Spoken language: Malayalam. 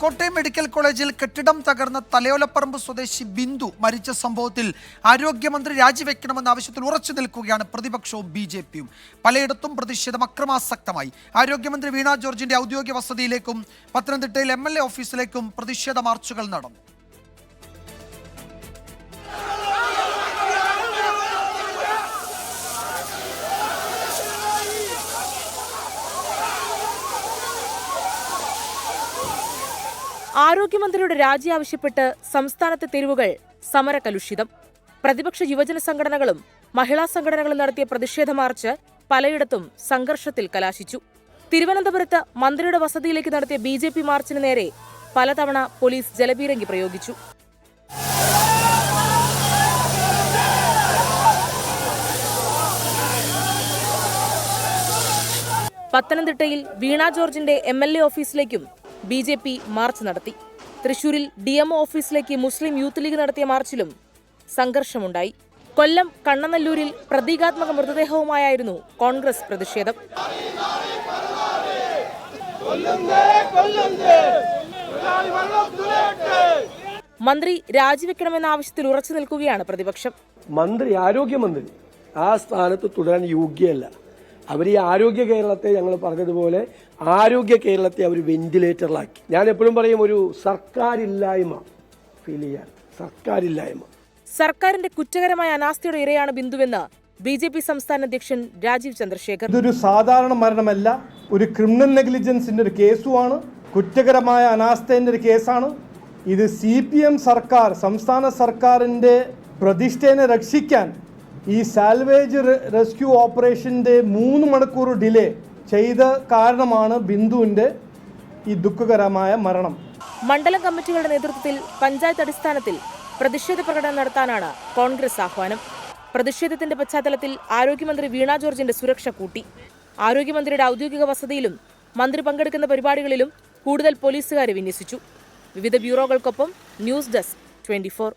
കോട്ടയം മെഡിക്കൽ കോളേജിൽ കെട്ടിടം തകർന്ന തലയോലപ്പറമ്പ് സ്വദേശി ബിന്ദു മരിച്ച സംഭവത്തിൽ ആരോഗ്യമന്ത്രി രാജിവെക്കണമെന്ന ആവശ്യത്തിൽ ഉറച്ചു നിൽക്കുകയാണ് പ്രതിപക്ഷവും ബി.ജെ.പിയും. പലയിടത്തും പ്രതിഷേധം അക്രമാസക്തമായി. ആരോഗ്യമന്ത്രി വീണ ജോർജിന്റെ ഔദ്യോഗിക വസതിയിലേക്കും പത്തനംതിട്ടയിൽ എം.എൽ.എ. ഓഫീസിലേക്കും പ്രതിഷേധ മാർച്ചുകൾ നടന്നു. ആരോഗ്യമന്ത്രിയുടെ രാജി ആവശ്യപ്പെട്ട് സംസ്ഥാനത്തെ തെരുവുകൾ സമരകലുഷിതം. പ്രതിപക്ഷ യുവജന സംഘടനകളും മഹിളാ സംഘടനകളും നടത്തിയ പ്രതിഷേധ മാർച്ച് പലയിടത്തും സംഘർഷത്തിൽ കലാശിച്ചു. തിരുവനന്തപുരത്ത് മന്ത്രിയുടെ വസതിയിലേക്ക് നടത്തിയ ബി.ജെ.പി. മാർച്ചിന് നേരെ പലതവണ പോലീസ് ജലപീരങ്കി പ്രയോഗിച്ചു. പത്തനംതിട്ടയിൽ വീണ ജോർജിന്റെ എം.എൽ.എ. ഓഫീസിലേക്കും ബി.ജെ.പി. മാർച്ച് നടത്തി. തൃശൂരിൽ ഡി.എം.ഒ. ഓഫീസിലേക്ക് മുസ്ലിം യൂത്ത് ലീഗ് നടത്തിയ മാർച്ചിലും സംഘർഷമുണ്ടായി. കൊല്ലം കണ്ണനല്ലൂരിൽ പ്രതീകാത്മക മൃതദേഹവുമായിരുന്നു കോൺഗ്രസ് പ്രതിഷേധം. മന്ത്രി രാജിവെക്കണമെന്ന ആവശ്യത്തിൽ ഉറച്ചു നിൽക്കുകയാണ് പ്രതിപക്ഷം. ആരോഗ്യമന്ത്രി ആ സ്ഥാനത്ത് തുടരാൻ യോഗ്യല്ല. അവർ ഈ ആരോഗ്യ കേരളത്തെ ഞങ്ങൾ പറഞ്ഞതുപോലെ ആരോഗ്യ കേരളത്തെ അവർ വെന്റിലേറ്ററിലാക്കി. ഞാൻ എപ്പോഴും പറയും, ഒരു സർക്കാരില്ലായ്മ ഫീൽ ചെയ്യാൻ. സർക്കാരിന്റെ കുറ്റകരമായ അനാസ്ഥയുടെ ഇരയാണ് ബിന്ദുവെന്ന് ബി.ജെ.പി. സംസ്ഥാന അധ്യക്ഷൻ രാജീവ് ചന്ദ്രശേഖർ. ഇതൊരു സാധാരണ മരണമല്ല, ഒരു ക്രിമിനൽ നെഗ്ലിജൻസിന്റെ ഒരു കേസുമാണ്, കുറ്റകരമായ അനാസ്ഥയുടെ ഒരു കേസാണ്. ഇത് CPM സർക്കാർ, സംസ്ഥാന സർക്കാരിന്റെ പ്രതിഷ്ഠയെ രക്ഷിക്കാൻ ഈ സാൽവേജ് റെസ്ക്യൂ ഓപ്പറേഷന്റെ 3 മണിക്കൂർ ഡിലേ ചെയ്ത കാരണമാണ് ബിന്ദുവിന്റെ ഈ ദുഃഖകരമായ മരണം. മണ്ഡലം കമ്മിറ്റികളുടെ നേതൃത്വത്തിൽ പഞ്ചായത്ത് അടിസ്ഥാനത്തിൽ പ്രതിഷേധ പ്രകടനം നടത്താനാണ് കോൺഗ്രസ് ആഹ്വാനം. പ്രതിഷേധത്തിന്റെ പശ്ചാത്തലത്തിൽ ആരോഗ്യമന്ത്രി വീണ ജോർജിന്റെ സുരക്ഷ കൂട്ടി. ആരോഗ്യമന്ത്രിയുടെ ഔദ്യോഗിക വസതിയിലും മന്ത്രി പങ്കെടുക്കുന്ന പരിപാടികളിലും കൂടുതൽ പോലീസുകാരെ വിന്യസിച്ചു. വിവിധ ബ്യൂറോകൾക്കൊപ്പം ന്യൂസ് ഡെസ്ക് 24.